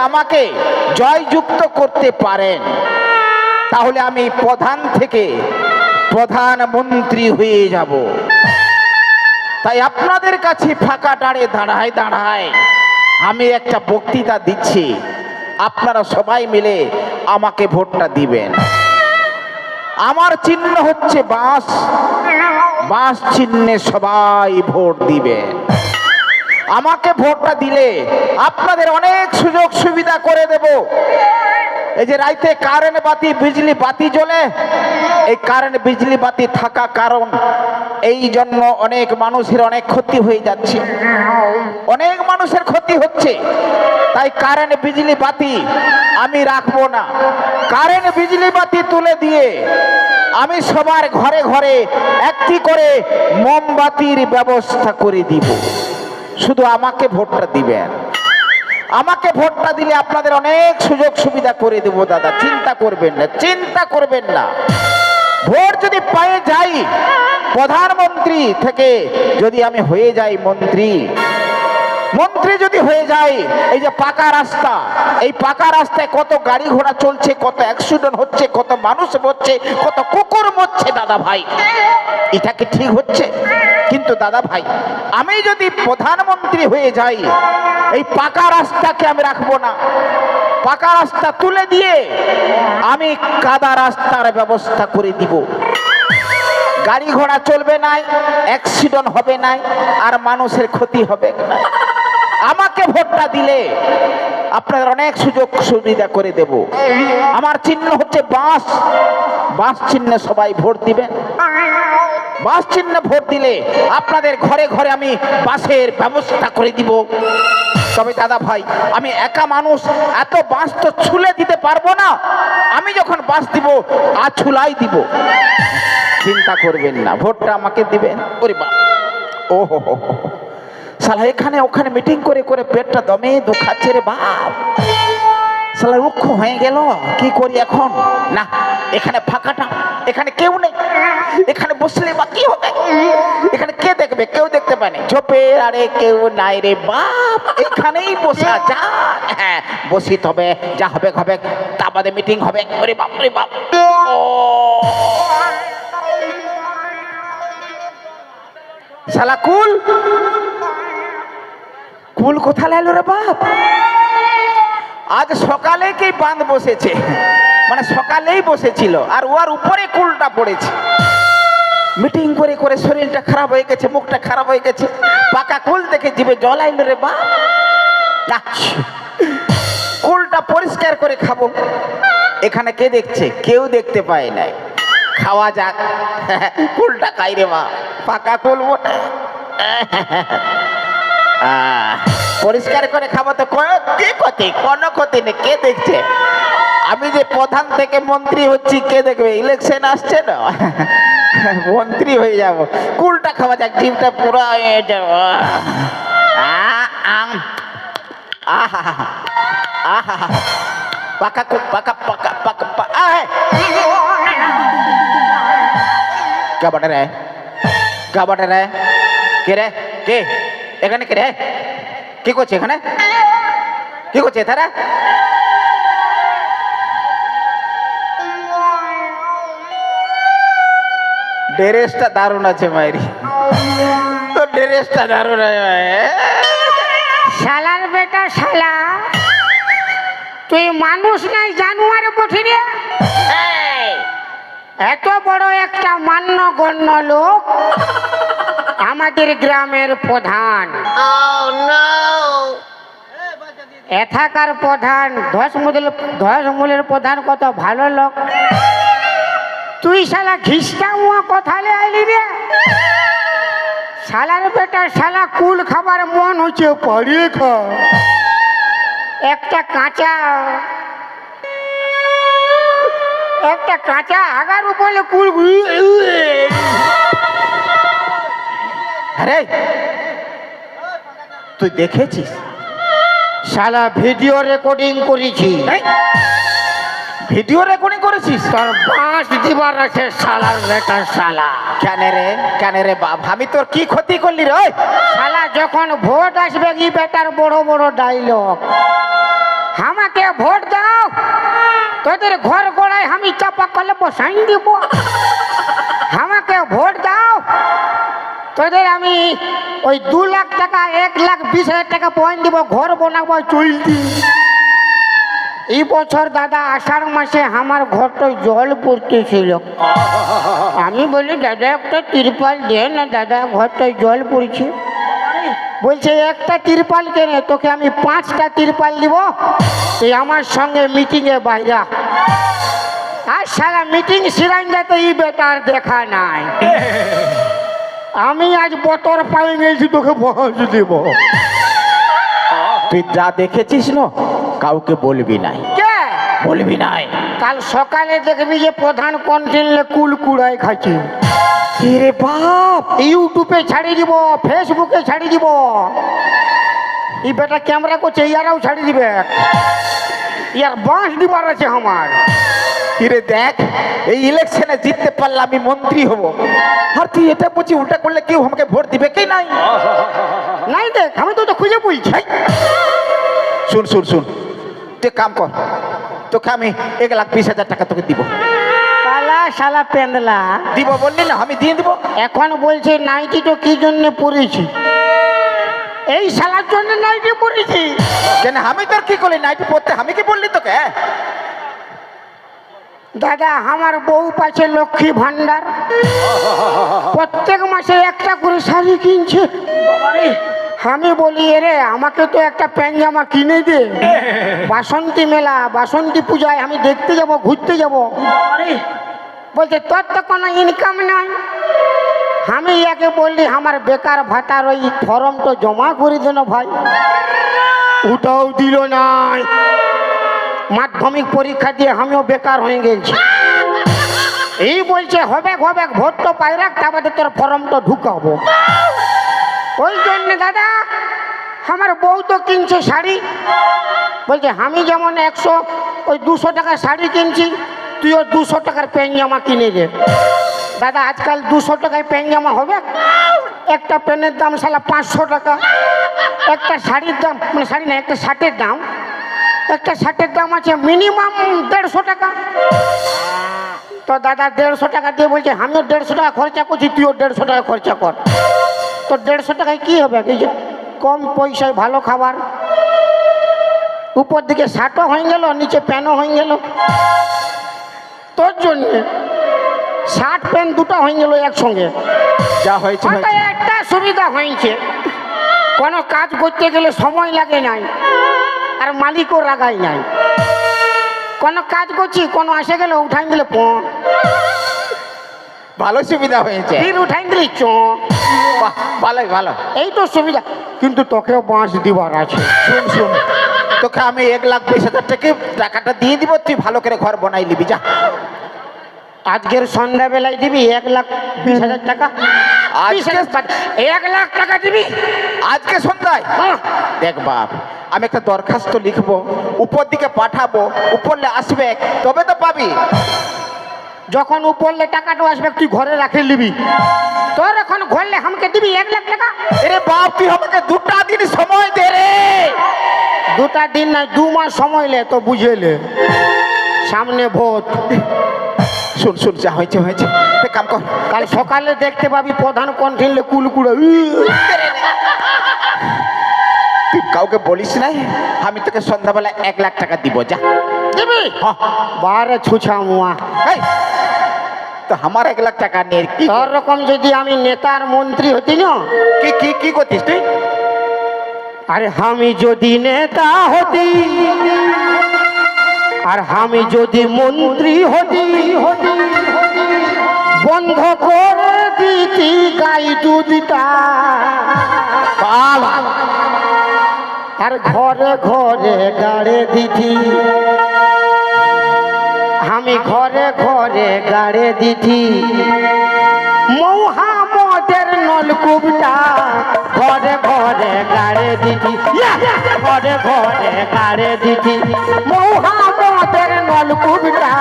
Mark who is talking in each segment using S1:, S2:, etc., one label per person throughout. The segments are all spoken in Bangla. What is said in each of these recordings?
S1: আমাকে জয়যুক্ত করতে পারেন, তাহলে আমি প্রধান থেকে প্রধানমন্ত্রী হয়ে যাব। তাই আপনাদের কাছে ফাঁকা দাঁড়ায় আমি একটা বক্তৃতা দিচ্ছি, আপনারা সবাই মিলে আমাকে ভোটটা দিবেন। আমার চিহ্ন হচ্ছে বাঁশ, বাঁশ চিহ্নে সবাই ভোট দিবেন। আমাকে ভোটটা দিলে আপনাদের অনেক সুযোগ সুবিধা করে দেব। এই যে রাইতে কারেন্ট বাতি বিজলি বাতি জ্বলে, এই কারেন্ট বিজলি বাতি থাকা কারণ এই জন্য অনেক মানুষের অনেক ক্ষতি হয়ে যাচ্ছে, অনেক মানুষের ক্ষতি হচ্ছে। তাই কারেন্ট বিজলি বাতি আমি রাখবো না। কারেন্ট বিজলি বাতি তুলে দিয়ে আমি সবার ঘরে ঘরে একটি করে মোমবাতির ব্যবস্থা করে দিব। শুধু আমাকে ভোটটা দিবেন। আমাকে ভোটটা দিলে আপনাদের অনেক সুযোগ সুবিধা করে দেব দাদা, চিন্তা করবেন না, চিন্তা করবেন না। ভোট যদি পেয়ে যাই, প্রধানমন্ত্রী থেকে যদি আমি হয়ে যাই মন্ত্রী, মন্ত্রী যদি হয়ে যায়, এই যে পাকা রাস্তা, এই পাকা রাস্তায় কত গাড়ি ঘোড়া চলছে, কত অ্যাক্সিডেন্ট হচ্ছে, কত মানুষ মরছে, কত কুকুর মরছে দাদা ভাই, এটা কি ঠিক হচ্ছে? কিন্তু দাদা ভাই, আমি যদি প্রধানমন্ত্রী হয়ে যাই, এই পাকা রাস্তাকে আমি রাখবো না। পাকা রাস্তা তুলে দিয়ে আমি কাদা রাস্তার ব্যবস্থা করে দিব। গাড়ি ঘোড়া চলবে না, অ্যাক্সিডেন্ট হবে না, আর মানুষের ক্ষতি হবে না। আমাকে ভোটটা দিলে আপনাদের অনেক সুযোগ সুবিধা করে দেব। আমার চিহ্ন হচ্ছে বাঁশ, বাঁশ চিহ্নে সবাই ভোট দিবেন। বাঁশ চিহ্নে ভোট দিলে আপনাদের ঘরে ঘরে আমি বাঁশের ব্যবস্থা করে দিব। তবে দাদা ভাই, আমি একা মানুষ, এত বাঁশ তো ছুলে দিতে পারবো না। আমি যখন বাঁশ দিব আছুলাই দিব। চিন্তা করবেন না, ভোটটা আমাকে দিবেন। ওরে বাপ, ও হো হো, শালা এখানে ওখানে মিটিং করে করে পেটটা দমে দুখাচ্ছে রে বাপ। শালা রুক্ষ হয়ে গেল, কি করি এখন? না, এখানে ফাঁকাটা, এখানে কেউ নেই, এখানে বসলে বা কি হবে? এখানে কে দেখবে? কেউ দেখতে পায়নি, ঝোপের আরে কেউ নাই রে বাপ। এখানেই বসা যা, হ্যাঁ বসি, তবে যা হবে হবে, তা বাদে মিটিং হবে। ওরে বাপ রে বাপ, ও শালা কুল, কুল কোথায় এলো রে বাপ? আজ সকালে কি বাঁধ বসেছে, মানে সকালেই বসেছিল, আর ওর উপরে কুলটা পড়েছে। মিটিং করে করে শরীরটা খারাপ হয়ে গেছে, মুখটা খারাপ হয়ে গেছে। পাকা কুল দেখে জিভে জল আইলো রে বাপ। না, কুলটা পরিষ্কার করে খাবো। এখানে কে দেখছে? কেউ দেখতে পায় নাই। খাওয়া যাক, কুলটা খাই রে মা, পাকা কুল বটে। পরিষ্কার করে খাবো তো কি ক্ষতি? কোনো ক্ষতি নেই, কে দেখছে? আমি যে প্রধান থেকে মন্ত্রী হচ্ছি, কে দেখবে? ইলেকশন আসছে না, মন্ত্রী হয়ে যাব। কুলটা খাওয়া যাক, জিভটা পুরো হয়ে যাব। পাকা পাকা পাকা পাকা পাকা। क्या बट रहा है? क्या बट रहा है? কে রে? কে এখানে? কে রে? কি করছে এখানে? কি করছে তারা? ড্রেসটা দারুণ আছে মাইরি, তো ড্রেসটা দারুণ আছে।
S2: শালার বেটা শালা, তুই মানুষ নাই জানোয়ার বঠি রে। এত বড় একটা মান্যগণ্য লোক, আমাদের গ্রামের প্রধান, এথাকার প্রধান, ধসমূলের প্রধান, কত ভালো লোক। তুই শালা ঘিসটা উয়া কোথায় আইলি রে? শালার বেটা শালা, কুল খাবার মন হচ্ছে, পাড়িয়ে খা। একটা কাঁচা আগার উপরে কুল।
S1: আরে তুই দেখেছিস?
S2: শালা ভিডিও রেকর্ডিং করেছি।
S1: ভিডিও রেকর্ডিং করেছিস?
S2: তোর বাঁশ দিবার আছে শালার বেটা শালা।
S1: কেন রে? কেন রে বাপ? আমি তোর কি ক্ষতি করলি রে?
S2: শালা যখন ভোট আসবে, কি বেটার বড় বড় ডায়লগ, ভোট দাও, তোদের ঘর গোড়ায় আমি চাপা কলে বসাই দিব। আমাকে ভোট দাও, তোদের আমি ওই 2 লাখ টাকা 1,20,000 টাকা পয়েন্ট দিব, ঘর বানাবো চলতি। এই বছর দাদা আষাঢ় মাসে আমার ঘরটায় জল পড়তেছিল। আমি বলি দাদা একটা তিরপাল দে না, দাদা ঘরটায় জল পড়ছে। বলছে একটা তিরপাল কেনে, তোকে আমি 5টা তিরপাল দিব, তুই আমার সঙ্গে মিটিংয়ে বাইরা। আর সারা মিটিং সিরাঞ্জাতে এই বেটার দেখা নাই। আমি আজ বতর পাই গেছি, তোকে পৌঁছ দিব।
S1: তুই যা দেখেছিস না কাউকে বলবি নাই,
S2: কে
S1: বলবি নাই।
S2: কাল সকালে দেখবি যে প্রধান কন্টিনে কুড়াই খাচ্ছি।
S1: রে বাপ,
S2: ইউটিউবে ছাড়ি দিব, ফেসবুকে ছাড়ি দিব। এই বেটা ক্যামেরা করছে, ইয়ারাও ছাড়ি দিবে। ইয়ার বাঁশ দিবার আছে আমার।
S1: রে দেখ, এই ইলেকশনে জিততে পারলে আমি মন্ত্রী হব, আর তুই এটা বলছি উল্টা করলে কেউ আমাকে ভোট দিবে কি নাই?
S2: নাই দেখ, আমি তো খুঁজে বলছি।
S1: শুন শুন শুন, তুই কাম কর, তোকে আমি 1,20,000 টাকা তোকে দিব।
S2: পালা শালা পেন্দলা
S1: দিব বললি না, আমি দিয়ে দিব।
S2: এখন বলছে নাইটি তো কি জন্য পরেছি? এই শালার জন্য নাইটি পরেছি।
S1: কেন আমি তোর কি করলি নাইটি পড়তে? আমি কি বললি তোকে?
S2: দাদা আমার বউ পাচ্ছে লক্ষ্মী ভান্ডার, প্রত্যেক মাসে একটা করে শাড়ি কিনছে। আমি বলি এরে আমাকে তো একটা প্যান্ট জামা কিনে দে, বাসন্তী মেলা বাসন্তী পূজায় আমি দেখতে যাব, ঘুরতে যাব। বলছে তোর তো কোনো ইনকাম নাই। আমি একে বললি আমার বেকার ভাতার ওই ফর্ম তো জমা করে দেন ভাই, ওটাও দিল নাই। মাধ্যমিক পরীক্ষা দিয়ে আমিও বেকার হয়ে গেছি। এই বলছে হবে হবে, ভোট তো পাই রাখ, তারপরে তোর ফর্মটা ঢুকাবো। ওই জন্য দাদা আমার বউ তো কিনছে শাড়ি। বলছে আমি যেমন 200 টাকার শাড়ি কিনছি, তুইও 200 টাকার প্যান্ট জামা কিনে দে। দাদা আজকাল 200 টাকায় প্যান্ট জামা হবে? একটা প্যান্টের দাম শালা 500 টাকা। একটা শাড়ির দাম, মানে শাড়ি না, একটা শার্টের দাম, একটা শার্টের দাম আছে মিনিমাম 150 টাকা। তো দাদা 150 টাকা দিয়ে বলছে আমিও 150 টাকা খরচা করছি, তুইও 150 টাকা খরচা কর। তো 150 টাকায় কি হবে? এই যে কম পয়সায় ভালো খাবার, উপর দিকে শার্টও হয়ে গেল, নিচে প্যান্টও হয়ে গেল। তোর জন্য শার্ট প্যান্ট দুটো হয়ে গেল একসঙ্গে।
S1: যা হয়েছে
S2: হয়তো
S1: হয়েছে।
S2: একটা সুবিধা হয়েছে, কোনো কাজ করতে গেলে সময় লাগে নাই, আর মালিকও রাগাই নাই। কোনো কাজ করছি, কোনো আসে গেলে উঠাই দিলে
S1: ভালো সুবিধা হয়েছে,
S2: ফির উঠাই দিলে
S1: বাহ, ভালোই ভালো।
S2: এই তো সুবিধা। কিন্তু তোকেও বাঁশ দিবার আছে।
S1: শুন শুন, তোকে আমি 1,20,000 টাকাটা দিয়ে দিব, তুই ভালো করে ঘর বানাই নিবি যা।
S2: আজকের সন্ধ্যাবেলায় দিবি 1,20,000 টাকা?
S1: আজকে
S2: 1 লাখ টাকা দিবি
S1: আজকে সন্ধ্যায়? দেখ বাপ, আমি একটা দরখাস্ত লিখবো, উপর দিকে পাঠাবো, উপরলে আসবে তবে তো পাবি।
S2: যখন উপরলে টাকাটা আসবে তুই ঘরে রাখে নিবি। তোর এখন ঘরলে আমাকে দিবি 1 লাখ টাকা?
S1: আরে বাপ, তুই আমাকে 2টা দিন সময় দে রে।
S2: 2টা দিন না, 2 মাস সময় লে তো বুঝেলে, সামনে ভোট।
S1: শুন শুন, যা হয়েছে হয়েছে, তুই কাম কর।
S2: কাল সকালে দেখতে পাবি প্রধান কন্টিনলে কুলকুড়া।
S1: তুই কাউকে বলিস নাই, আমি তোকে সন্ধ্যাবেলা 1 লাখ টাকা দিব যা।
S2: দিবি?
S1: হ্যাঁ।
S2: বারে ছুছা মুয়া।
S1: এই, তো আমার 1 লাখ টাকা নিয়ে কি
S2: তোর রকম যদি আমি নেতার মন্ত্রী হতি না,
S1: কি কি কি করতিস তুই?
S2: আরে আমি যদি নেতা হতি, আর আমি যদি মন্ত্রী হতি, বন্ধ করে দিতি গাই দুধটা, আর ঘরে ঘরে গাড়ে দিতি। আমি ঘরে ঘরে গাড়ে দিতি মহামদের নলকূপটা, ঘরে ঘরে গাড়ে দিতি, ঘরে ঘরে গাড়ে দিতি মহামদের নলকূপটা,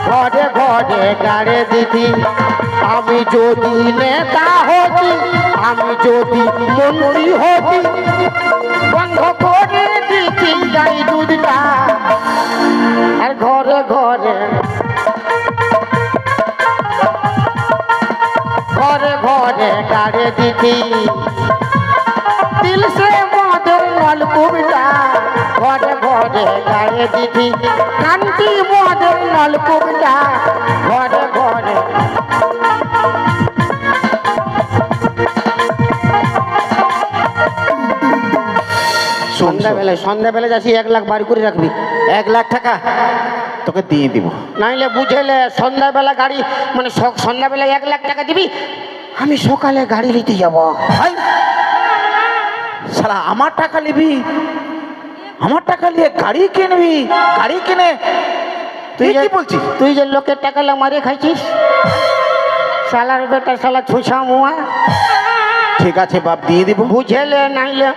S2: ঘরে ঘরে গাড়ে দিতি। আমি যদি নেতা হতি, আমি যদি মন্ত্রী হতি, বন্ধ করে দিতি দিছি গাই দুধটা আর ঘরে ঘরে ঘরে ঘরে গাড়ে দিতি দিল সে মদের নলকূপটা ঘরে ঘরে গাড়ে দিতি কান্তি মদের নলকূপটা ঘরে ঘরে সন্ধ্যাবেলা যাচ্ছি 1 লাখ বাড়ি করে রাখবি।
S1: 1 লাখ টাকা তোকে দিয়ে দিব।
S2: নাইলে বুঝেলে সন্ধ্যাবেলা গাড়ি মানে সন্ধ্যাবেলা 1 লাখ টাকা দিবি, আমি সকালে গাড়ি নিতে যাব।
S1: ভাই শালা আমার টাকা নিবি, আমার টাকা নিয়ে গাড়ি কিনবি, গাড়ি কিনে তুই কি বলছিস?
S2: তুই যে লোকের টাকা মারে খাইছিস, শালার বেটা শালা ছুঁছা মুয়া।
S1: ঠিক আছে বাপ দিয়ে দিব।
S2: বুঝেলে নাইলে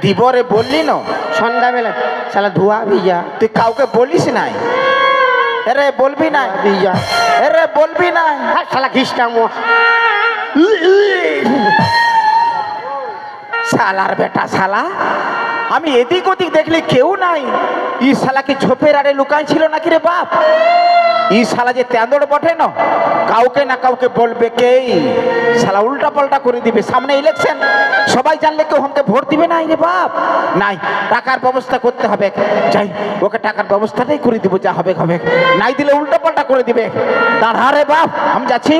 S1: দিব রে বললি না
S2: সন্ধ্যাবেলা শালা ধোয়া ভিজা।
S1: তুই কাউকে বলিস নাই? এরে বলবি না
S2: ভিজা,
S1: এরে বলবি না।
S2: আর শালা ঘিসটা মুয়া।
S1: শালার বেটা শালা, আমি এদিক ওদিক দেখলে কেউ নাই। ই শালা কি ঝোপের আড়ে লুকাই ছিল নাকি রে বাপ? ই শালা যে তেঁদড় বটে না, কাউকে না কাউকে বলবে কেই, শালা উল্টা পাল্টা করে দিবে। সামনে ইলেকশন, সবাই জানলে কেউ আমাকে ভোট দিবে নাই রে বাপ। নাই, টাকার ব্যবস্থা করতে হবে। যাই, ওকে টাকার ব্যবস্থাটাই করে দিব, যা হবে হবে। নাই দিলে উল্টা পাল্টা করে দিবে। দাঁড়া রে বাপ, আমি যাচ্ছি।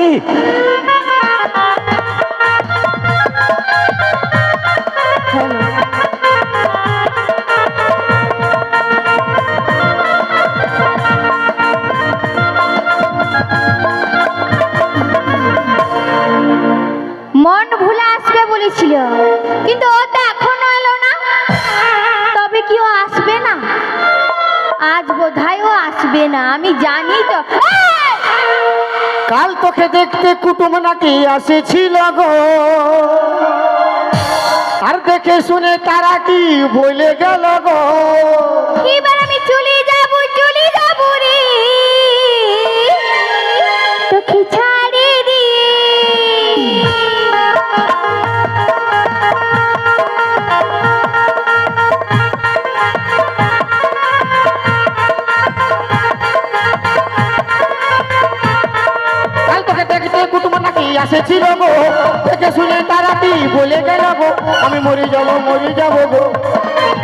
S3: মন ভুলে আসবে বলেছিল, কিন্তু ও তো এখনো এলো না। তবে কি ও আসবে না? আজ বোধহয় ও আসবে না, আমি জানি তো।
S2: কাল তোকে দেখতে কুটুম নাকি আসেছিল গো, আর দেখে শুনে তারা কি বলে গেল গো।
S3: এবার আমি চলে যাব রে, তোকে ছাড়ে দিয়ে।
S2: কাল তোকে দেখতে কুটুম নাকি আসেছিল গো, দেখে শুনে তারা কি বলে গেল গো। আমি মরে যাব গো,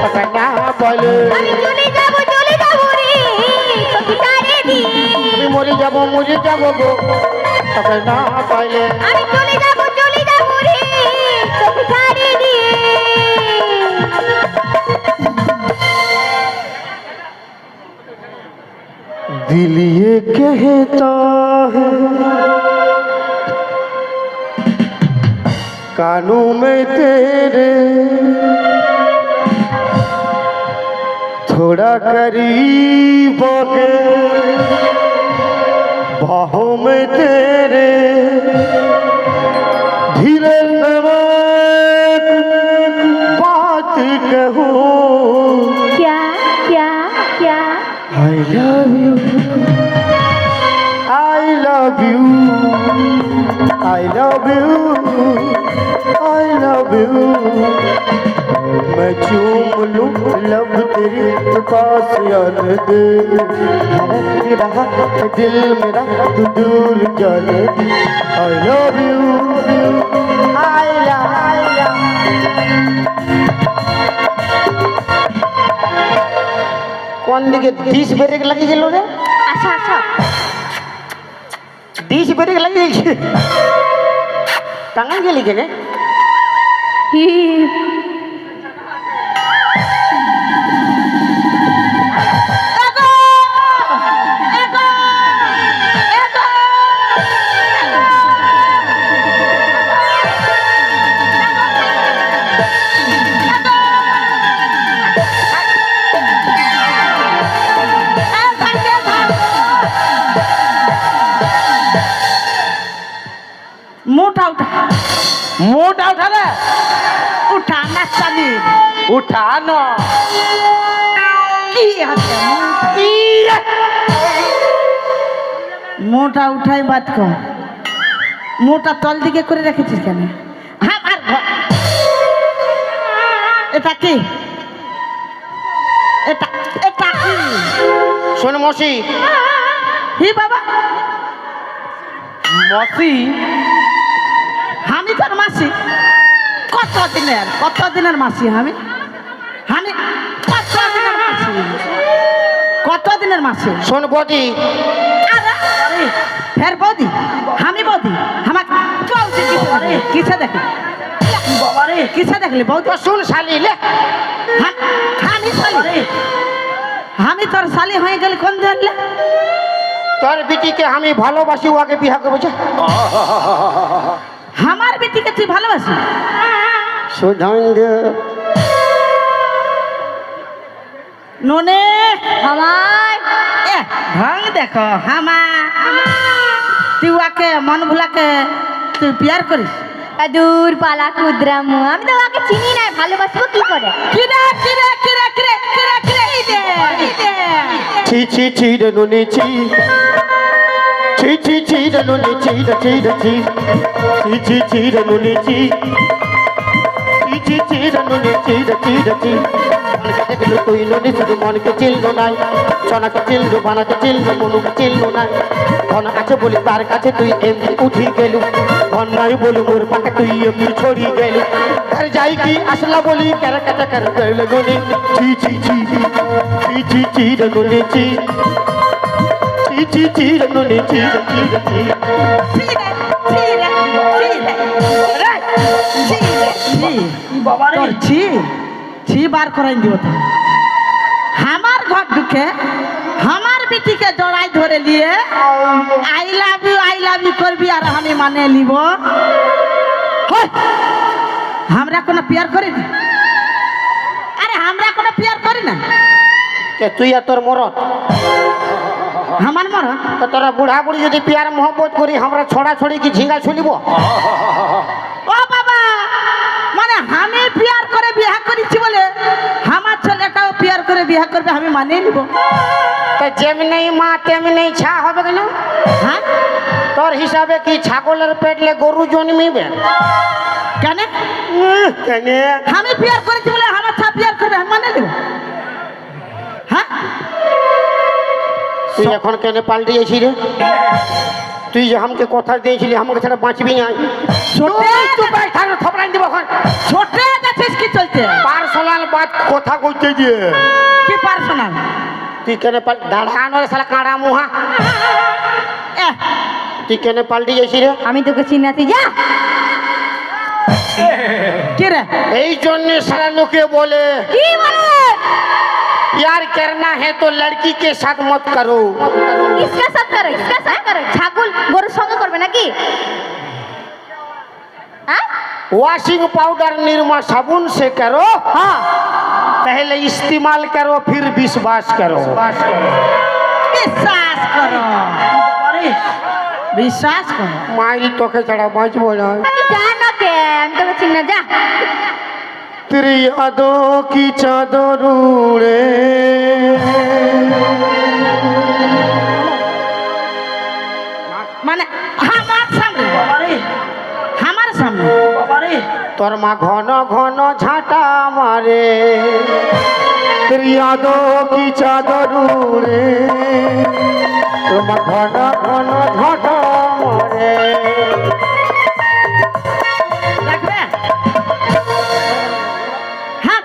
S2: তোকে না বলে।
S3: আমি চলে যাব রে, তোকে ছাড়ে দিয়ে।
S2: আমি মরে যাব গো, তোকে না পাইলে।
S3: আমি চলে যাব রে, তোকে ছাড়ে দিয়ে।
S2: दिल ये कहता है कानों में तेरे, थोड़ा करीब आके बाहों में तेरे, धीरे बात कहूँ।
S3: क्या क्या क्या?
S2: I love you, I love you, I love you, I love you। मैं चूम लूं लब तेरी तो पास आने दे, धड़क रहा है दिल मेरा तू दूर जाने दे। I love you, I love you। কোন দিকে ডিশ ব্রেক লাগিয়ে গেল রে?
S3: আচ্ছা আচ্ছা,
S2: ডিশ ব্রেক লাগিয়ে গেছে, টাঙা গেলি কেন?
S4: मोटा उठा,
S1: মোটা উঠা রে,
S4: उठाना चाहिए।
S1: উঠা না।
S4: কি আছে মোটা উঠাই বাদ কর, মোটা তল দিকে করে রেখেছিস কেন? আমার ঘর এটা কি? এটা এটা কি
S2: শোন মসি,
S4: হি বাবা
S1: মসি,
S4: আমি তোর মাসি কতদিনের মাসি আমি আমি কতদিনের মাসি
S2: শোন বদি,
S4: আরে ফের বৌদি আমি বৌদি আমাকে বৌদি কিসে দেখি বাবারে কিসে দেখলি বৌদি
S2: তো শুন শালি লে,
S4: আমি শালি আমি তোর শালি হয়ে গেলি কোন জানলে
S2: তোর বিটিকে আমি ভালোবাসি, ওকে বিয়া করবো যা।
S4: আমার বেটিকে তুই ভালোবাসি
S2: সুধাঙ্গ
S4: ননে
S3: আমায়
S4: এ ঢং দেখো হামা তুই ওকে মন ভুলাকে তুই প্যার করিস
S3: দূর পালা কুদ্রামু, আমি তো ওকে চিনি না, ভালোবাসবো কি করে?
S4: কিরে কিরে কিরে কিরে কিরে কিরে
S2: ছি ছি ছি রে নুনি ছি, ছি ছি ছি রে নুনি ছি রে ছি রে ছি, ছি ছি ছি রে নুনি ছি, ছি ছি ছি রে নুনি ছি রে ছি রে ছি। মনকে দেখলো তুই নুনি শুধু মনকে চিনলো নাই, সোনাকে চিনলো বানাকে চিনলো মনুকে চিনলো নাই। ধন আছে বলি তার কাছে তুই এমনি উঠি গেলু, ধন নাই বলি মোর পাকে তুই এমনি ছড়ি গেলু। ঘর যাই কি আসলা বলি কেরা কাটা কর গেল গুনি, ছি ছি ছি ছি ছি ছি রে নুনি ছি, ছি ছি ছি রে নুনি ছি রে ছি রে ছি।
S4: তোর ছি ছি বার করাই দিব তো আমার ঘর ঢুকে আমার বেটিকে জড়াই ধরে নিয়ে আই লাভ ইউ করবি আর আমি মানে নিব আমরা কোনো পিয়ার করি না, আরে আমরা কোনো পিয়ার করি না।
S2: কে তুই আর তোর মরদ,
S4: আমার মরণ
S2: তো তোরা বুড়া বুড়ি যদি পিয়ার মোহব্বত করি আমরা ছড়া ছড়ি কি ঝিঙ্গা ছুলিব?
S4: ও বাবা মানে আমি পিয়ার করে বিয়া করেছি বলে আমার ছেলেটাও পিয়ার করে বিয়া করবে আমি মানে নিব?
S2: তো যেমনি মা তেমনি ছা হবে কেন?
S4: হ্যাঁ
S2: তোর হিসাবে কি ছাগলের পেটলে গরু জন্মিবে?
S4: কেন
S2: কেন
S4: আমি পিয়ার করেছি বলে আমার ছা পিয়ার করবে আমি মানে নিব? হ্যাঁ
S2: তুই এখন কেন পাল্টিয়েছি রে? তুই যে আমাকে কথা দিয়েছিলি আমাকে ছাড়া বাঁচবি না। থপড়াই দিব এখন।
S4: ছোটে যাচ্ছিস কি চলছে?
S2: পার্সোনাল বাদ কথা কইতে দিয়ে
S4: কি পার্সোনাল?
S2: তুই কেন দাঁড়ানো রে শালা কাঁড়া মুহা, তুই কেন পাল্টি গেছি রে?
S3: আমি তোকে চিনাতে যা।
S4: কি রে
S2: এই জন্য সারা লোকে বলে
S3: কি বলে?
S2: प्यार करना है तो लड़की के साथ मत करो।
S3: किसका साथ करे? किसका साथ करे? ছাগল গরুর সঙ্গে করবে নাকি? হ্যাঁ
S2: वॉशिंग पाउडर निरमा साबुन से करो,
S3: हाँ
S2: पहले इस्तेमाल करो फिर विश्वास करो।
S4: বিশ্বাস করো বিশ্বাস করো
S2: माई तो के चढ़ा बाँच बोला
S3: আমি জানো কে, আমি তোকে চিনি না, যা।
S2: तेरी यादों की चादर उड़े,
S4: মানে আমার সামনে
S2: तोर माँ घन घन झाटा मारे, तेरी यादों की चादर उड़े, तोर माँ घन घन झाटा मारे।
S4: দেখবে হ্যাঁ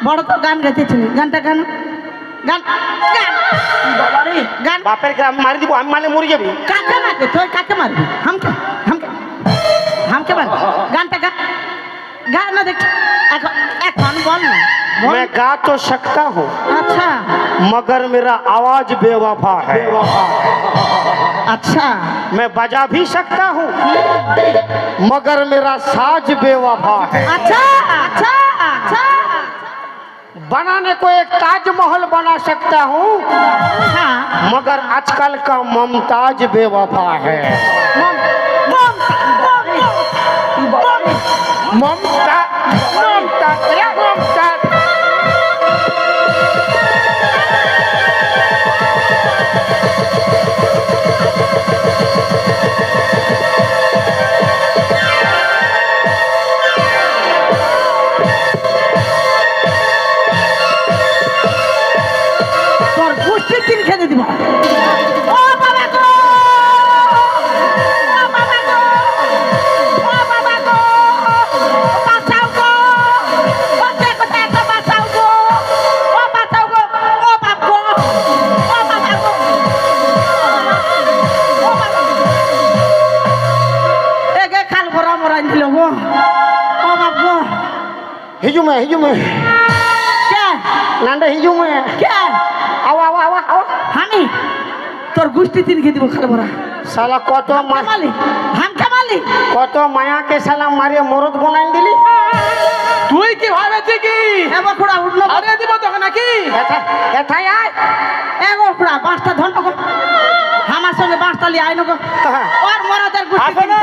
S4: বড় তো গান গাইতেছিল, গানটা গান গান গান গান
S2: बापर के मार দিব আমি মানে মরে যাবি।
S4: কাকে মারবে তুই? কাকে মারবি? হামকে হামকে হামকে মারবি? গানটা গা গা না দেখ এখন এখন বল না বল।
S2: मैं गा तो सकता हूँ
S4: আচ্ছা
S2: मगर मेरा आवाज बेवफा है।
S4: अच्छा
S2: मैं बजा भी सकता हूँ मगर मेरा साज बेवफा है।
S4: अच्छा अच्छा अच्छा
S2: बनाने को एक ताजमहल बना सकता हूँ
S4: हाँ
S2: मगर आजकल का मुमताज बेवफा है। ममता ममता ममता
S4: তোর পুষ্টি তিন খেতে দিব ও বাবা গো ও বাবা গো ও বাবা গো বাঁচাও গো ও দেখো দেখো বাঁচাও গো ও বাঁচাও গো ও বাবা গো ও বাবা গো ও বাবা এগে খাল ভরা মরাই দিল গো ও বাবা গো
S2: হিজুমে
S4: কে
S2: নান্ডা হিজুমে
S4: কে
S2: আওয়া আওয়া আওয়া আওয়া
S4: আমি তোর গোষ্ঠী তিন খেয়ে দিব খাল ভরা
S2: শালা
S4: কামালি হাম কামালি
S2: কত মায়াকে শালা মারিয়ে মরদ বনাই দিলি
S1: তুই কি ভাবেছি কি
S4: এবার খুড়া উঠলো
S1: আরে দিব তোকে নাকি
S2: এথায় আয়
S4: এবার খুড়া পাঁচটা ধন পাবো আমার সঙ্গে পাঁচটা লিয়ে আইন গো ওর মরাদের গোষ্ঠী
S1: আসো না,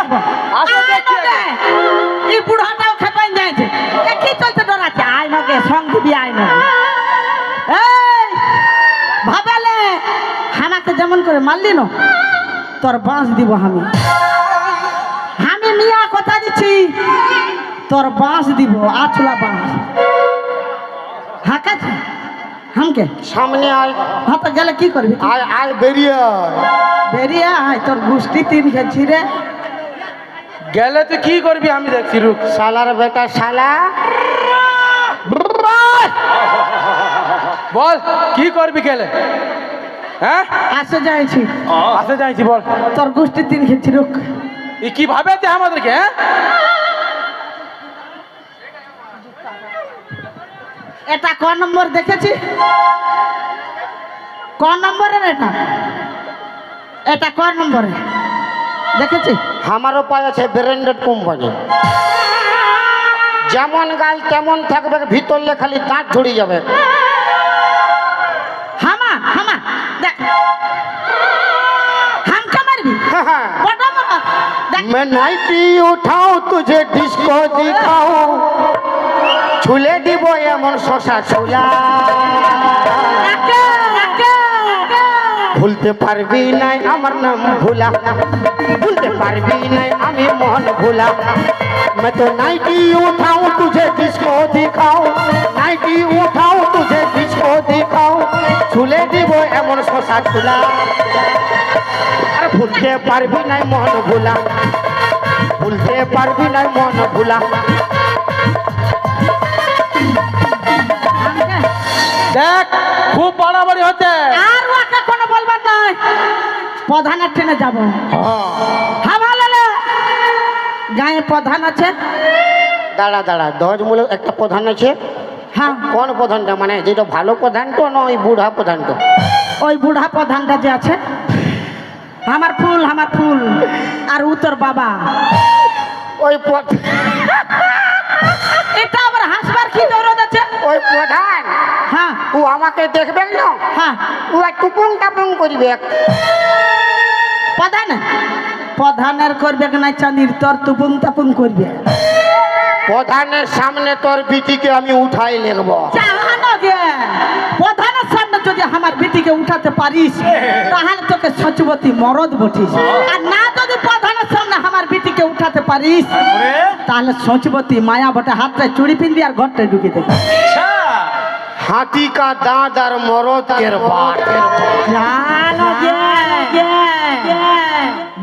S1: আসো দেখি আগে।
S4: এই বুড়াটাও খেপাই যাইছে এ কি চলতে ডরাচ্ছে আইন গে সঙ্গ দিবি আইন এই ভাবেলে আমাকে যেমন করে মারলি না তোর বাঁশ দিব আমি মিয়া কথা দিচ্ছি তোর বাঁশ দিব আছলা বাঁশ হাঁকাছে হামকে
S2: সামনে আয়
S4: হ্যাঁ তো গেলে কি করবি
S2: আয় আয় বেরিয়ে আয়
S4: বেরিয়ে আয় তোর গোষ্ঠী তিন খেয়েছি রে
S1: গেলে তুই কি করবি আমি দেখছি রুক
S2: শালার বেটা শালা
S1: বল কি করবি গেলে হ্যাঁ
S4: আসে যাইছি
S1: আসে যাইছি বল
S4: তোর গোষ্ঠী তিন খেয়েছি রুক
S1: ই কি ভাবে আমাদেরকে হ্যাঁ
S4: এটা ক নম্বর দেখেছি ক নম্বরের এটা ক নম্বরে দেখেছি
S2: আমারও পায় আছে ব্র্যান্ডেড কোম্পানি যেমন গাল তেমন থাকবে ভিতরলে খালি দাঁত ঝুড়ি যাবে
S4: হামা হামা দেখ হামকা মারবি
S2: হ্যাঁ
S4: বড় মার দেখ
S2: मैं नाइटी उठाऊं तुझे डिस्को दिखाऊं छुले দিব এমন শশা ছুলা
S4: রাখে, রাখে, রাখে।
S2: ভুলতে পারবি নাই আমার নাম ভুলা ভুলতে পারবি নাই আমি মন ভুলা मैं तो नाइटी उठाऊं तुझे डिस्को दिखाऊं नाइटी उठाऊं तुझे डिस्को दिखाऊं छुले দিব এমন শশা ছুলা আরে ভুলতে পারবি নাই মন ভুলা ভুলতে পারবি নাই মন ভুলা
S4: হামকা।
S1: দেখ খুব বাড়াবাড়ি হচ্ছে
S4: আর ওকে কোনো বলবার নাই প্রধানের ট্রেনে যাবো হ্যাঁ ভালো গায়ে প্রধান আছে
S2: দাঁড়া দাঁড়া দশমূলক একটা প্রধান আছে
S4: হ্যাঁ
S2: কোন প্রধানটা মানে যেটা ভালো প্রধানটা না ওই বুড়া প্রধানটা
S4: ওই বুড়া প্রধানটা যে আছে আমার ফুল আর উত্তর বাবা
S2: ওই
S4: এটা আবার হাসবার কি জরুরত আছে
S2: ওই প্রধান
S4: হ্যাঁ
S2: ও আমাকে দেখবে না
S4: হ্যাঁ
S2: ও টুপুং টাপুং করবে
S4: প্রধানের করবে না চাঁদির তোর তুপুং তাপুং করবে
S2: প্রধানের সামনে তোর বিটিকে আমি উঠাই লিখব
S4: জানো গে প্রধানের সামনে যদি আমার বেটিকে উঠাতে পারিস তাহলে তোকে সচবতী মরদ বটিস আর না যদি প্রধানের সামনে আমার বেটিকে উঠাতে পারিস তাহলে সচবতী মায়া বটে হাতটায় চুড়ি পিনবি আর ঘরটায় ঢুকে দেবে
S2: হাতি কা দাঁত আর মরদ কের বাট
S4: জানো গে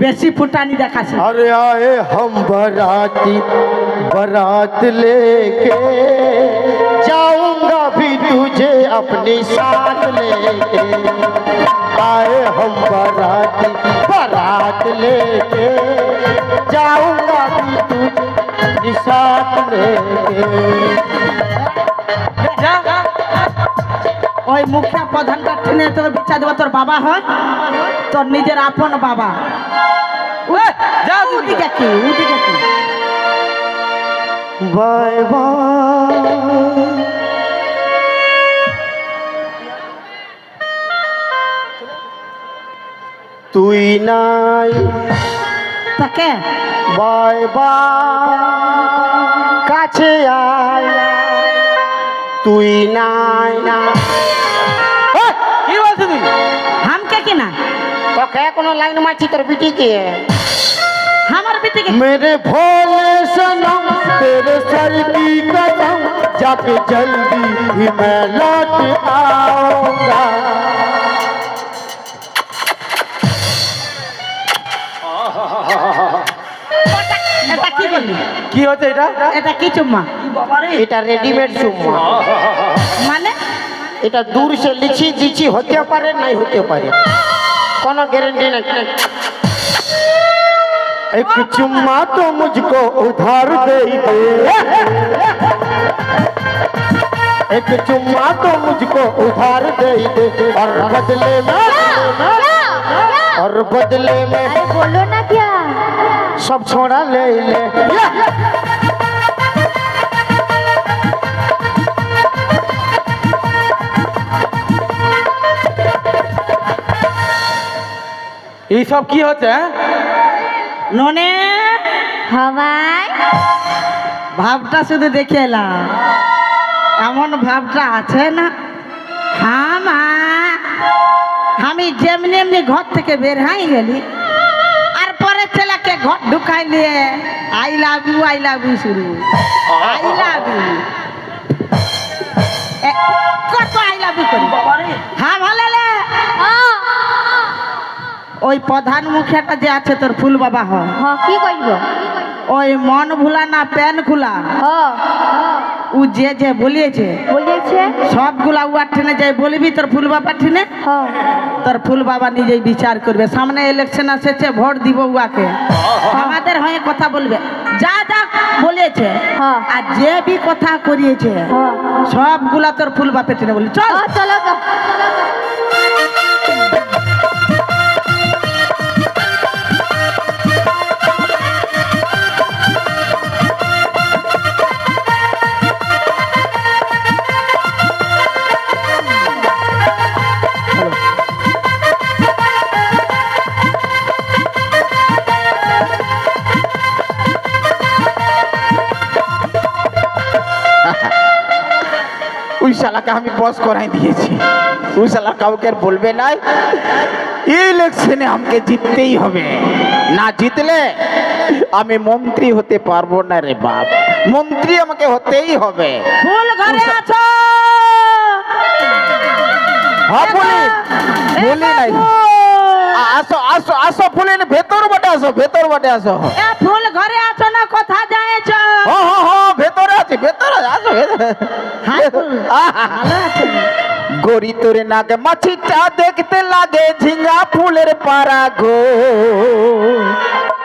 S4: বেশি ফুটানি দেখাছে
S2: अरे आए हम बराती बारात लेके जाऊंगा भी तुझे अपने साथ लेके आए हम बराती बारात लेके जाऊंगा भी तुझे अपने साथ लेके
S4: ওই মুখিয়া প্রধানটা টেনে তোর বিচার দেবো তোর বাবা হয় তোর নিজের আপন বাবা
S1: যা
S4: ওদিকে কি
S2: बाय बाय তুই নাই
S4: তাকে
S2: বাই বাই কাছে আয় তুই নাই না
S1: কি বলছিস তুই
S4: হামকে কি না
S2: তোকে কোনো লাইন মারছি তোর বিটিকে
S4: আমার বেটিকে
S2: मेरे भोले सनम तेरे सर की कसम जाके जल्दी ही मैं लौट आऊंगा
S1: কি হচ্ছে এটা?
S4: এটা কি চুম্মা?
S2: এটা রেডিমেড চুম্মা।
S4: মানে
S2: এটা दूर से लिखी दिची होते पारे नहीं होते पारे, कोनो गारंटी नहीं। एक चुम्मा तो मुझको उधार दे दे, एक चुम्मा तो मुझको उधार दे दे, और बदले में और बदले में
S3: अरे बोलो ना क्या?
S2: सब छोड़ा ले ले।
S1: এইসব কি হচ্ছে?
S4: ননে
S3: हवाई
S4: ভাবটা শুধু দেখে এলাম, এমন ভাবটা আছে না। হ্যাঁ মা, আমি যেমনি এমনি ঘর থেকে বের হয়ে গেলি, আর পরে ছেলেকে ঘর ঢুকাই নিয়ে আই লাভ ইউ শুরু। আই লাভ ইউ কত আই লাভ ইউ করি। হ্যাঁ ভালো লে। ওই প্রধান মুখিয়াটা যে আছে তোর ফুল বাবা হয়,
S3: हाँ की कइब?
S4: ওই মন ভুলা না প্যান খোলা,
S3: हाँ
S4: ও যে যে বলিয়েছে
S3: बोलिए छे।
S4: সবগুলা উয়ার ঠেনে যাই বলবি তোর ফুল বাবা ঠেনে,
S3: हाँ
S4: তোর ফুল বাবা নিজেই বিচার করবে। সামনে ইলেকশন আসছে, ভোট দিব উয়াকে, আমাদের হয়ে কথা বলবে। যা যা বলেছে
S3: হ্যাঁ।
S4: আর যে বি কথা করিয়েছে
S3: हाँ
S4: সবগুলা তোর ফুল বাপে ঠেনে বলি। চল
S3: हाँ चलो तो।
S1: ওই শালাকে আমি বস করাই দিয়েছি, ওই শালা কাউকে আর বলবে নাই। এই ইলেকশনে আমাকে জিততেই হবে, না জিতলে আমি মন্ত্রী হতে পারবো না রে বাপ। মন্ত্রী আমাকে হতেই হবে।
S4: ফুল ঘরে আছো?
S1: হ্যাঁ বলি নাই। আসো আসো আসো ফুলের ভেতর বটে আসো, ভেতর বটে আসো।
S4: এ ফুল ঘরে আছো না কথা যায়ছ?
S1: হ্যাঁ হ্যাঁ হ্যাঁ ভেতরে আছি, ভেতরে আসো
S4: হাই ফুল, ভালো আছো?
S1: গড়ি তোরে নাকে মাছিটা দেখতে লাগে ঝিঙ্গা ফুলের পারা গো।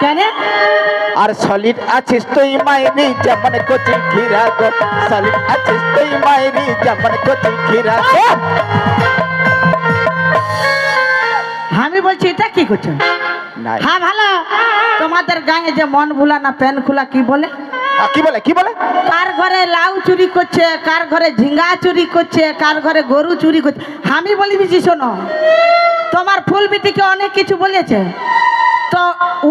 S4: কেন?
S1: আর সলিড আছিস তুই মাইরি যেমন কচি ঘিরা গো, সলিড আছিস তুই মাইরি যেমন কচি ঘিরা গো।
S4: আমি বলছি এটা কি করছো?
S1: নাই
S4: হ্যাঁ ভালো। তোমাদের গায়ে যে মন ভুলা না প্যান খোলা কি বলে?
S1: কি বলে কি বলে?
S4: কার ঘরে লাউ চুরি করছে, কার ঘরে ঝিঙ্গা চুরি করছে, কার ঘরে গরু চুরি করছে। আমি বলি দিছি শোনো, তোমার ফুল বিটিকে অনেক কিছু বলেছে, তো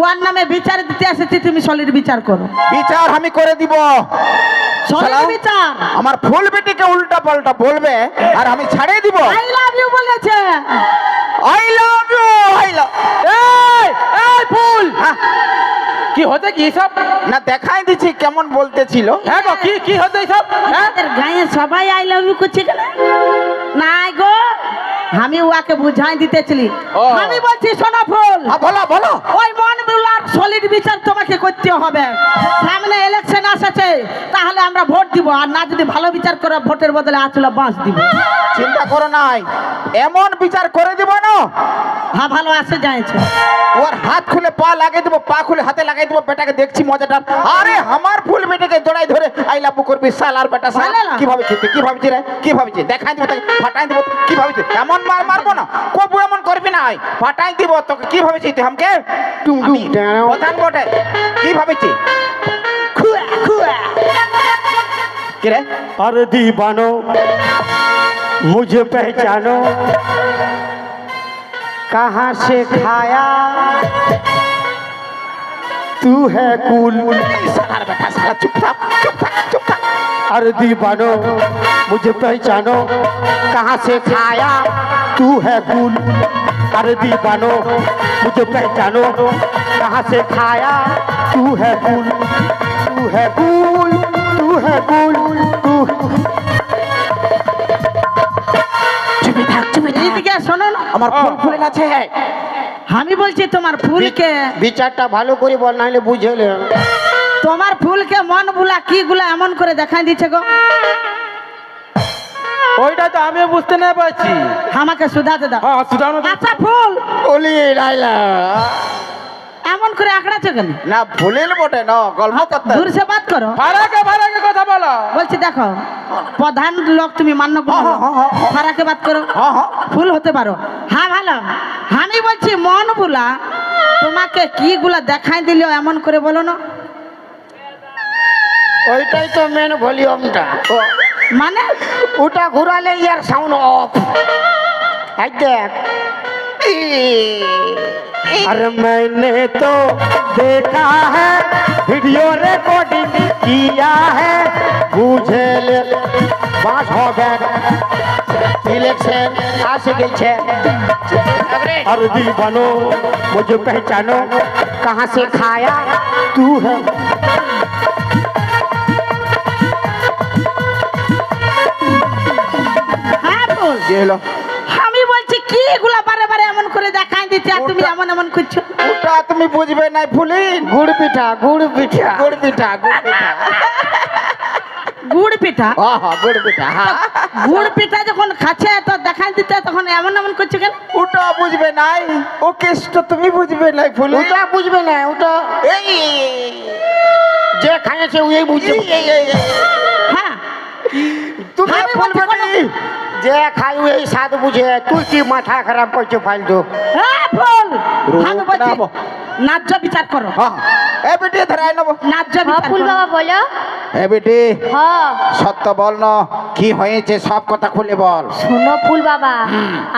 S4: ওর নামে বিচার দিতে এসেছি, তুমি সলিড বিচার করো।
S1: বিচার আমি করে দিব।
S4: সলিড
S1: শালা,
S4: বিচার।
S1: আমার ফুল বেটিকে উল্টা পাল্টা বলবে আর আমি ছাড়িয়ে দিব।
S4: আই লাভ ইউ বলেছে।
S1: I love you, I love. এই ফুল কি হচ্ছে কি সব? না দেখাই দিচ্ছি কেমন বলতেছিল। হ্যাঁ গো কি কি হচ্ছে সব?
S4: আমাদের গায়ে সবাই আই লাভ ইউ করছে কেন? নাই গো, আমি ওকে বুঝাই দিতেছিলি।
S1: ও।
S4: আমি বলছি শোনো ফুল,
S1: বলো বলো।
S4: ওই মন বুলার সলিড বিচার তোমাকে করতে হবে। সামনে ইলেকশন আসছে, তাহলে আমরা ভোট দিব, আর না যদি ভালো বিচার করো ভোটের বদলে আচলা বাঁশ দিব।
S1: চিন্তা করো নাই, এমন বিচার করে দিব না।
S4: হ্যাঁ ভালো আসে যাইছে।
S1: ওর হাত খুলে পা লাগিয়ে দেবো, পা খুলে হাতে লাগাই দেবো, বেটাকে দেখছি মজাটা। আরে আমার ফুল বেটাকে জড়াই ধরে আই লাভ করবি সালার বেটা সালা।
S4: সালা।
S1: কি ভাবছি তুই? কি ভাবছি রে? কি ভাবছি? দেখাই দেবো তোকে, ফাটাই দেবো। কি ভাবছি? এমন মার মারবো না, কবু এমন করবি না, ফাটাই দিব তোকে। কি ভাবছি তুই আমাকে? আমি প্রধান বটে। কি ভাবছি? খুয়া খুয়া কি রে?
S2: और दीवानो मुझे पहचानो, कहाँ से खाया तू है कूल।
S1: सालार बेटा साला, चुप था चुप था चुप था।
S2: अरे दीवानो मुझे पहचानो, कहाँ से खाया तू है कूल। अरे दीवानो मुझे पहचानो, कहाँ से खाया तू है कूल। तू है कूल, तू है कूल, तू।
S1: চুপি থাক চুপি থাক।
S4: এইদিকে শোনো না,
S1: আমার ফুল ফুলে আছে।
S4: আমি বলছি তোমার ফুলকে
S2: বিচারটা ভালো করে বল, নাহলে বুঝেলে।
S4: তোমার ফুলকে মন ভুলা কি গুলা এমন করে দেখাই দিচ্ছে গো?
S5: ওইটা তো আমিও বুঝতে না পারছি।
S4: আমাকে সুধাতে দাও।
S5: হ্যাঁ সুধানো তো।
S4: আচ্ছা ফুল
S1: বলি লাইলা
S4: এমন করে আঁকড়াচ্ছে কেন?
S1: না ভুলিল বটে না গল্প করতে
S4: দূর সে বাদ করো।
S5: ফারাকে কথা বলো।
S4: বলছি দেখো প্রধান লোক তুমি মান্য করো, ফারাকে বাদ করো,
S1: হ্যাঁ হ্যাঁ
S4: ফুল হতে পারো। হ্যাঁ ভালো। আমি বলছি মন ভুলা তোমাকে কি গুলা দেখাই দিল এমন করে বলো না।
S2: ওইটাই তো মেন ভলিউমটা।
S4: মানে
S2: ওটা ঘুরালে ইয়ার সাউন্ড অফ। এই দেখ।
S5: अरे मैंने तो देखा है वीडियो रिकॉर्डिंग किया है बुझे ले बात हो गया
S2: ইলেকশন আসে গেছে।
S5: अर्जी बनो मुझे पहचानो
S2: कहाँ से खाया
S5: तू है
S4: হ্যাঁ ফুল
S1: কি হলো
S4: আমি বলছি কি এগুলা বারে বারে এমন করে দেখাই দিচ্ছে আর তুমি এমন এমন করছো।
S1: ওটা তুমি বুঝবে না ফুলিন
S2: গুড় পিঠা গুড় পিঠা।
S1: গুড় পিঠা গুড় পিঠা
S4: গুড় পিঠা
S1: হ্যাঁ হ্যাঁ গুড় পিঠা হ্যাঁ
S4: গুড় পিঠা যখন খাচ্ছে তো দেখাই দিতে তখন এমন এমন করছো কেন?
S1: ওটা বুঝবে নাই ও কেসটা তুমি বুঝবে নাই ফুলিন
S2: ওটা বুঝবে না, ওটা
S1: এই
S2: যে খাইছে ওই বুঝবে।
S4: হ্যাঁ
S1: তুমি
S4: আমি
S1: ফুলবে
S4: বলছি
S1: নি
S2: যে খাই ওই স্বাদ বুঝে। তুই কি মাথা খারাপ করছো ফালতু?
S4: হ্যাঁ ফুল
S1: রূপ
S4: আমি বলছি
S1: নাম।
S4: ন্যায্য বিচার করো,
S1: হ্যাঁ এ বেটি ধরাই নেবো
S4: ন্যায্য
S3: হ্যাঁ
S4: বিচার
S3: ফুল
S4: করো।
S3: বাবা বলো।
S1: এ বেটি
S3: হ্যাঁ
S1: সত্য বল না কি হয়েছে সব কথা খুলে বল
S3: শোনো ফুল বাবা,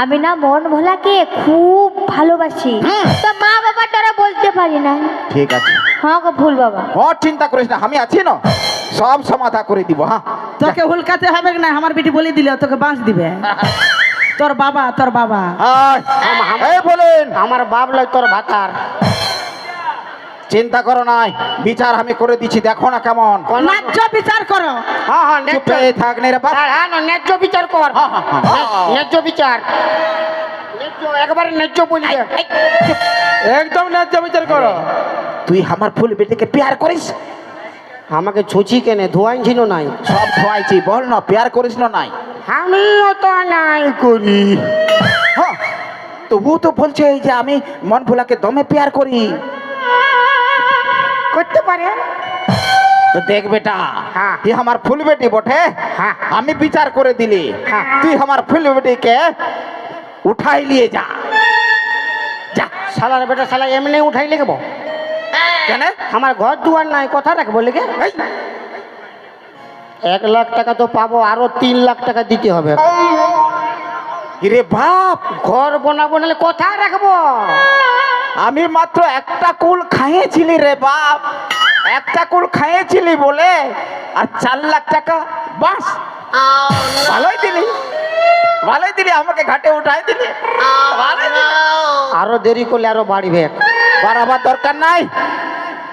S3: আমি না মন ভোলাকে খুব ভালোবাসি, তো মা বাবা তারা বলতে পারি না।
S1: ঠিক আছে
S3: হ্যাঁ গো ফুল বাবা।
S1: হ্যাঁ চিন্তা করিস না আমি আছি না সব সমাধা করে দিব হ্যাঁ
S4: তোকে হুলকাতে হবে না, আমার বেটি বলে দিলে তোকে বাঁশ দিবে। তোর বাবা তোর বাবা
S1: আয়, এই বলেন
S2: আমার বাপ লয় তোর ভাতার।
S1: চিন্তা করো নাই বিচার আমি করে দিচ্ছি দেখো না কেমন
S4: ন্যায্য বিচার করো।
S2: হ্যাঁ হ্যাঁ ন্যায্য।
S1: চুপে থাক নে রে বাপ
S2: হ্যাঁ হ্যাঁ, না, ন্যায্য বিচার কর।
S1: হ্যাঁ, হ্যাঁ, হ্যাঁ, হ্যাঁ।
S2: ন্যায্য বিচার। ন্যায্য একবারে ন্যায্য বলি দে।
S5: একদম ন্যায্য বিচার করো।
S1: তুই আমার ফুল বেটিকে প্যার করিস
S2: আমাকে ছুচি কেনে ধোয়াইছিল নাই।
S1: সব ধোয়াইছি বল না প্যার করিস না নাই
S2: আমিও তো নাই করি।
S1: হ্যাঁ তবুও তো বলছে যে আমি মন ভোলাকে দমে প্যার করি
S2: করতে পারে।
S1: তো দেখ বেটা
S2: হ্যাঁ।
S1: তুই আমার ফুল বেটি বটে
S2: হ্যাঁ।
S1: আমি বিচার করে দিলি
S2: হ্যাঁ।
S1: তুই আমার ফুল বেটিকে উঠাই নিয়ে যা যা
S2: শালার বেটা শালা এমনি উঠাই লেগেব।
S1: কেন
S2: আমার ঘর দুয়ার নাই, কথা রাখবো লেগে।
S1: এই,
S2: 1 লাখ টাকা তো পাবো, আরো 3 লাখ টাকা দিতে হবে।
S1: রে বাপ
S2: ঘর বানাবো নাহলে কথা রাখবো।
S1: আমি মাত্র একটা কুল খাইয়েছিলি রে বাপ একটা কুল খাইয়েছিলি বলে আর 4 লাখ টাকা বাস ভালোই দিলি আমাকে ঘাটে উঠাই দিলি ভালোই দিলি।
S2: আরো দেরি করলে আরো বাড়বে।
S1: বাড়াবার দরকার নাই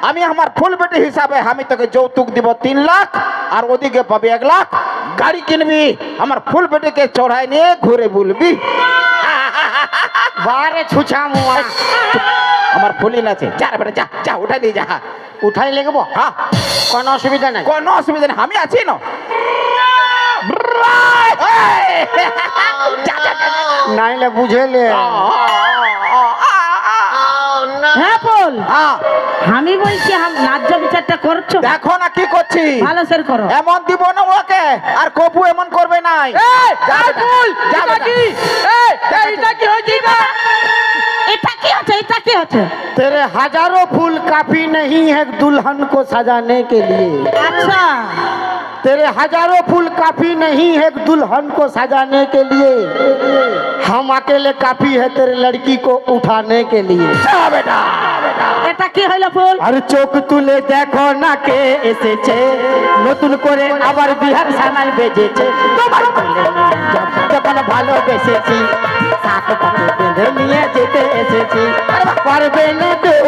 S1: আমি আমার ফুল বেটি হিসাবে আমি তোকে যৌতুক দিব 3 লাখ আর ওদিকে পাবি 1 লাখ গাড়ি কিনবি আমার ফুল বেটিকে চড়াই নিয়ে ঘুরে বলবি
S2: বারে ছুছা মুয়া।
S1: আমার ফুলিন আছে যা রে বেটা যা যা উঠাই দিয়ে যা
S2: উঠাই লেগেবো,
S1: হ্যাঁ
S2: কোনো অসুবিধা নাই।
S1: কোনো অসুবিধা নেই আমি আছি না যা, যা, যা, যা।
S2: নাইলে বুঝেলে।
S4: হ্যাঁ ফুল
S1: হ্যাঁ,
S4: আমি বলছি ন্যায্য বিচারটা করছো,
S1: দেখো না কি করছি
S4: ভালো সের করো।
S1: এমন দিব না ওকে আর কপু এমন করবে নাই যা বেটা, যা বেটা।
S4: এটা কি হচ্ছে? এটা কি হচ্ছে?
S2: तेरे हजारों फूल काफी नहीं है दुल्हन को सजाने के लिए।
S4: আচ্ছা
S2: तेरे हजारों फूल काफी नहीं है दुल्हन को सजाने के लिए। हम अकेले काफी है तेरे लड़की को उठाने के लिए।
S1: যা বেটা বেটা
S4: এটা কি হইলো ফুল?
S5: আর চোখ তুলে দেখো না কে এসেছে নতুন করে আবার বিহার সানাই বেজেছে তোমার কোলে নিয়ে যাব যখন ভালোবেসেছি সাথে পাতে বেঁধে নিয়ে যেতে এসেছি পারবে না কেউ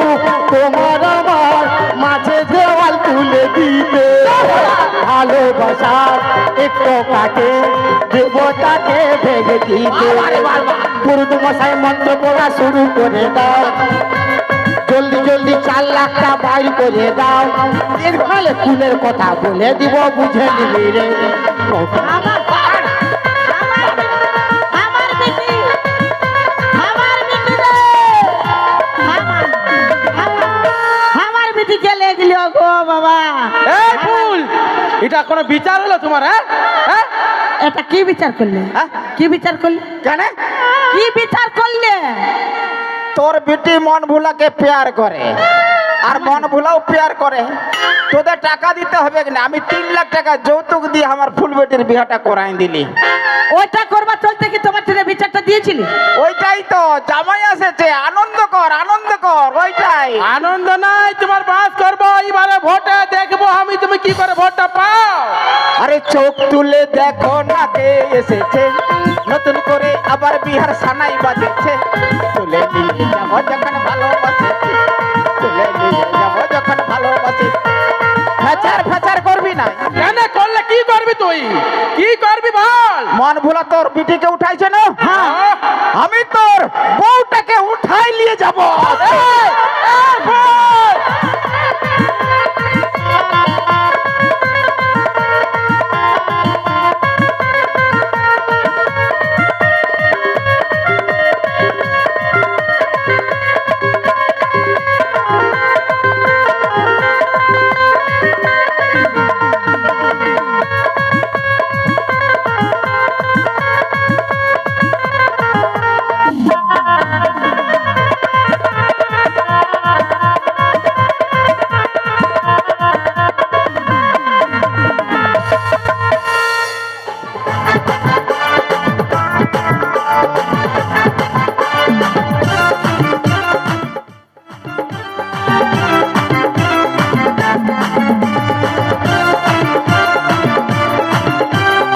S5: তোমার আমার মাঝে দেওয়াল তুলে দিতে ভালোবাসার একটু কাকে দেবতাকে ভেঙে দিতে পুরুদ মশাই মন্ত্র পড়া শুরু করে দাও জলদি জলদি 4 লাখটা বাইর করে দাও, এরপরে কুলের কথা বলে দিব, বুঝে নিবি রে।
S4: আমার বেটি রে, আমার বেটি গেলে গেল গো বাবা।
S6: এই ফুল, এটা কোনো বিচার হলো তোমার? হ্যাঁ হ্যাঁ
S4: এটা কি বিচার করলে?
S1: হ্যাঁ?
S4: কি বিচার করলে?
S1: কেন?
S4: কি বিচার করলে?
S1: তোর বেটি মন ভুলাকে প্যার করে, আর মন ভুলাও প্যার করে। তোদের টাকা দিতে হবে কিনা? আমি 3 লাখ টাকা যৌতুক দিয়ে আমার ফুল বেটির বিহাটা করাই দিলি।
S4: ওইটা করবা চলতে কি তোমার ছেলে বিচারটা দিয়েছিলি?
S1: ওইটাই তো, জামাই এসেছে, আনন্দ কর আনন্দ কর, ওইটাই।
S6: আনন্দ নাই, তোমার বাস করবো এবারে ভোটে, দেখবো আমি তুমি কি করে ভোটটা পাও।
S1: আরে চোখ তুলে দেখো না কে এসেছে, নতুন করে আবার বিহার সানাই বাজেছে। তুলে নিয়ে যাবো যখন ভালোবাসে, তুলে নিয়ে যাবো যখন ভালোবাসে। ফেচার ফেচার করবি না।
S6: কেন করলে কি করবি তুই? কি করবি বল?
S1: মন ভোলা তোর বিটিকে উঠাইছে না,
S6: হ্যাঁ।
S1: আমি তোর বউটাকে উঠাই নিয়ে যাবো।
S6: এই, এই, বল।